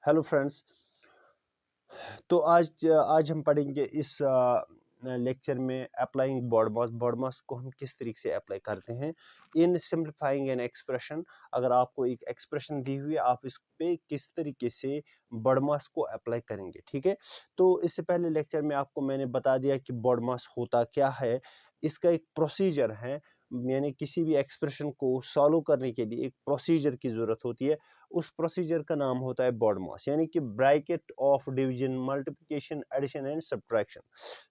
Hello friends. तो आज हम पढ़ेंगे इस लेक्चर में अप्लाइंग बॉड मास को हम किस तरीके से अप्लाई करते हैं इन सिंप्लीफाइंग एन एक्सप्रेशन। अगर आपको एक एक्सप्रेशन दी हुई है, आप इस पे किस तरीके से बॉड मास को अप्लाई करेंगे। ठीक है, तो इससे पहले लेक्चर में आपको मैंने बता दिया कि बॉड मास होता क्या है। इसका एक प्रोसीजर है, यानी किसी भी एक्सप्रेशन को सॉल्व करने के लिए एक प्रोसीजर की ज़रूरत होती है। उस प्रोसीजर का नाम होता है बॉड मास, यानी कि bracket of division, multiplication, addition and subtraction.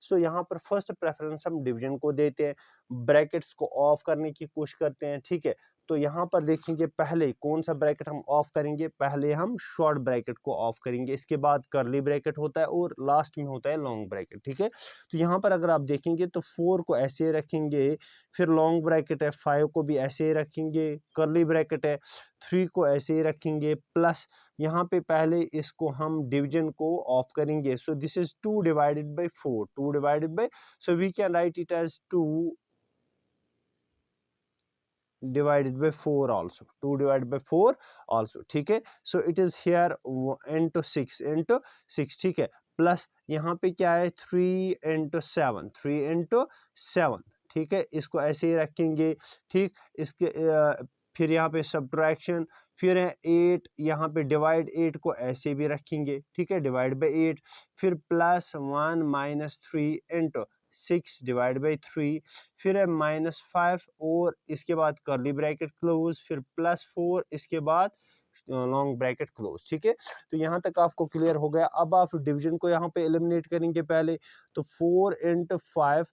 So यहाँ पर फर्स्ट प्रेफरेंस हम डिवीजन को देते हैं, ब्रैकेट्स को ऑफ करने की कोशिश करते हैं। ठीक है, तो यहाँ पर देखेंगे पहले कौन सा ब्रैकेट हम ऑफ करेंगे। पहले हम शॉर्ट ब्रैकेट को ऑफ करेंगे, इसके बाद कर्ली ब्रैकेट होता है और लास्ट में होता है लॉन्ग ब्रैकेट। ठीक है, तो यहाँ पर अगर आप देखेंगे तो 4 को ऐसे रखेंगे, फिर लॉन्ग ब्रैकेट है, 5 को भी ऐसे ही रखेंगे, कर्ली ब्रैकेट है, 3 को ऐसे ही रखेंगे, प्लस यहाँ पे पहले इसको हम डिवीजन को ऑफ करेंगे। So this is 2 divided by 4, 2 divided by, so we can write it as 2 divided by 4 also, 2 divided by 4 also। ठीक है, so it is here into 6 ठीक है, प्लस यहाँ पे क्या है 3 into 7, 3 into 7। ठीक है, इसको ऐसे ही रखेंगे। ठीक, इसके फिर यहाँ पे सब्ट्रैक्शन, फिर है 8, यहाँ पे डिवाइड 8 को ऐसे भी रखेंगे। ठीक है, डिवाइड बाई 8, फिर plus 1 minus 3 into 6 divide by 3, फिर है -5 और इसके बाद कर्ली ब्रैकेट क्लोज, फिर +4, इसके बाद लॉन्ग ब्रैकेट क्लोज। ठीक है, तो यहाँ तक आपको क्लियर हो गया। अब आप डिवीजन को यहाँ पे एलिमिनेट करेंगे पहले, तो 4 into 5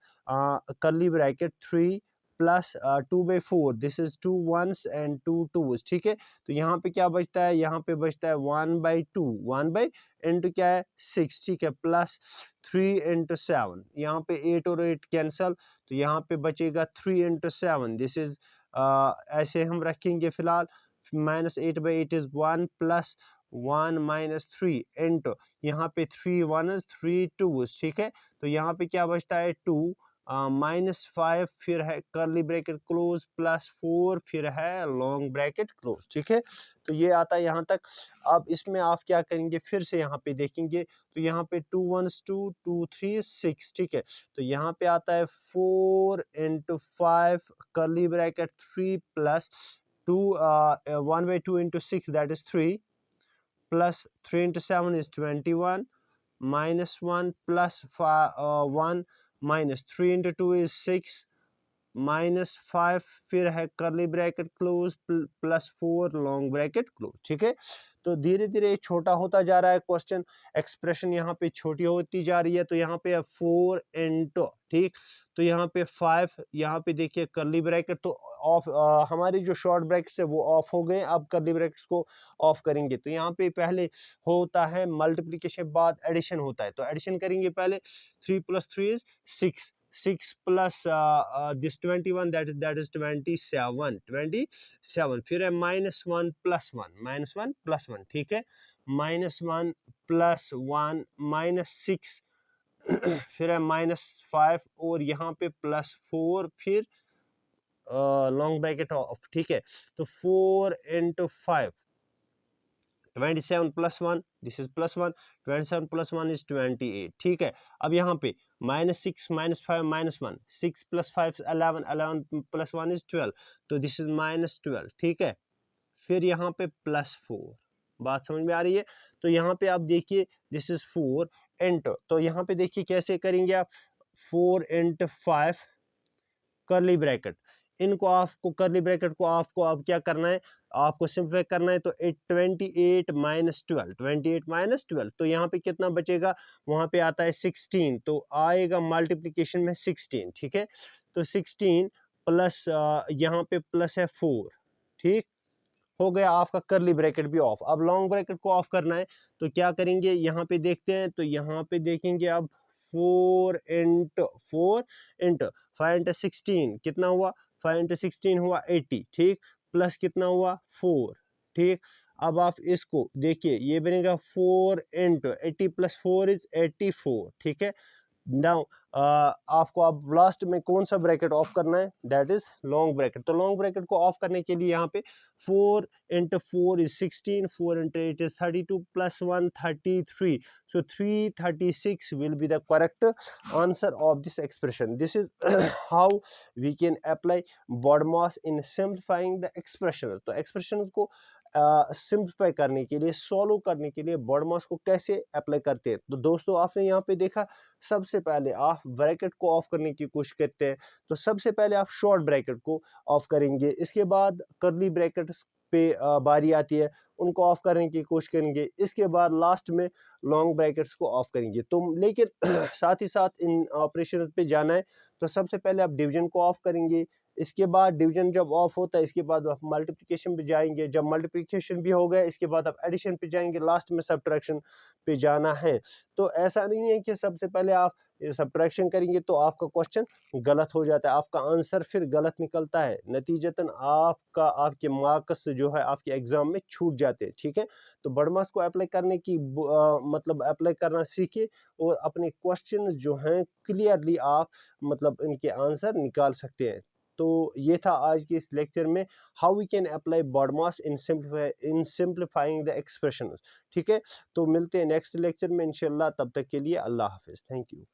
curly bracket 3 plus 2/4, this is 2 1s and 2 2s। ठीक है, तो यहाँ पे क्या बचता है, यहाँ पे बचता है 1/2, 1 बाई इंटू क्या है 6। ठीक है, प्लस 3 into 7, यहाँ पे 8 और 8 कैंसल, तो यहाँ पे बचेगा 3 into 7, दिस इज ऐसे हम रखेंगे फिलहाल। -8/8 इज 1 प्लस 1 माइनस 3 इंटू यहाँ पे 3 1s 3 2s। ठीक है, तो यहाँ पे क्या बचता है 2 -5, फिर है कर्ली ब्रैकेट क्लोज, +4, फिर है लॉन्ग ब्रैकेट क्लोज। ठीक है, तो ये आता है यहाँ तक। अब इसमें आप क्या करेंगे, फिर से यहाँ पे देखेंगे, तो यहाँ पे 2 1s 2 2 3 6। ठीक है, तो यहाँ पे आता है 4 into 5 curly bracket 3 plus 2 1/2 into 6, that is 3, plus 3 into 7 is 21, minus 1 plus 1 minus 3 into 2 is 6, -5, फिर है curly bracket close, +4 long bracket close. ठीक है, तो धीरे धीरे छोटा होता जा रहा है क्वेश्चन, एक्सप्रेशन यहाँ पे छोटी होती जा रही है। तो यहाँ पे 4 इंटू, ठीक, तो यहाँ पे 5, यहाँ पे देखिए कर्ली ब्रैकेट तो ऑफ, हमारी जो शॉर्ट ब्रैकेट्स है वो ऑफ हो गए। अब कर्ली ब्रैकेट्स को ऑफ करेंगे, तो यहाँ पे पहले होता है मल्टीप्लिकेशन, बाद एडिशन होता है। तो एडिशन करेंगे पहले, 3 + 3 is 6, 6 plus this 21, that is 27, फिर है -1 + 1, -1 + 1। ठीक है, -1 + 1 -6 फिर है -5 और यहाँ पे +4, फिर लॉन्ग ब्रैकेट ऑफ। ठीक है, तो 4 into 5, 27 + 1, दिस इज +1, 27 + 1 is 28। ठीक है, अब यहाँ पे -6 -5 -1, 6 + 5 11, 11 + 1 is 12, तो दिस इज -12। ठीक है, फिर यहाँ पे +4, बात समझ में आ रही है। तो यहाँ पे आप देखिए, दिस इज 4 इंटू, तो यहाँ पे देखिए कैसे करेंगे आप, 4 into 5 कर्ली ब्रैकेट, इनको आपको कर्ली ब्रैकेट को आपको अब क्या करना है, आपको सिंप्लीफाई करना है। तो 28 - 12, 28 - 12, तो यहाँ पे कितना बचेगा, वहाँ पे आता है 16, तो आएगा मल्टीप्लिकेशन में 16। ठीक है, तो 16 प्लस यहाँ पे प्लस है 4। ठीक, हो गया आपका कर्ली ब्रैकेट भी ऑफ। अब लॉन्ग ब्रैकेट को ऑफ करना है, तो क्या करेंगे, यहाँ पे देखते हैं, तो यहाँ पे देखेंगे अब 4 into 5 into 16 कितना हुआ, 5 into 16 हुआ 80। ठीक, प्लस कितना हुआ 4। ठीक, अब आप इसको देखिए, ये बनेगा 4 into 80 + 4 is 84। ठीक है, नाउ आपको अब लास्ट में कौन सा ब्रैकेट ऑफ करना है, दैट इज लॉन्ग ब्रैकेट। तो लॉन्ग ब्रैकेट को ऑफ करने के लिए यहाँ पे 4 into 4 is 16, 4 into 8 is 32 plus 1 33, so 336 will be the correct answer of this expression. This is how we can apply BODMAS in simplifying the expressions. तो expressions को simplify करने के लिए, सॉल्व करने के लिए BODMAS को कैसे अप्लाई करते हैं। तो दोस्तों आपने यहाँ पे देखा, सबसे पहले आप ब्रैकेट को ऑफ करने की कोशिश करते हैं, तो सबसे पहले आप शॉर्ट ब्रैकेट को ऑफ करेंगे, इसके बाद कर्ली ब्रैकेट्स पे बारी आती है, उनको ऑफ करने की कोशिश करेंगे, इसके बाद लास्ट में लॉन्ग ब्रैकेट्स को ऑफ करेंगे। तो लेकिन साथ ही साथ इन ऑपरेशन पे जाना है, तो सबसे पहले आप डिवीजन को ऑफ करेंगे, इसके बाद डिवीजन जब ऑफ होता है इसके बाद आप मल्टीप्लिकेशन पे जाएंगे, जब मल्टीप्लिकेशन भी हो गया इसके बाद आप एडिशन पे जाएंगे, लास्ट में सब्ट्रैक्शन पे जाना है। तो ऐसा नहीं है कि सबसे पहले आप सब्ट्रैक्शन करेंगे तो आपका क्वेश्चन गलत हो जाता है, आपका आंसर फिर गलत निकलता है, नतीजतन आपके मार्क्स जो है आपके एग्जाम में छूट जाते हैं। ठीक है, तो BODMAS को अप्लाई करने की मतलब अप्लाई करना सीखिए और अपने क्वेश्चन जो हैं क्लियरली आप मतलब इनके आंसर निकाल सकते हैं। तो ये था आज के इस लेक्चर में, how we can apply BODMAS in simplifying the expressions. ठीक है, तो मिलते हैं नेक्स्ट लेक्चर में इंशाल्लाह, तब तक के लिए अल्लाह हाफिज़, थैंक यू।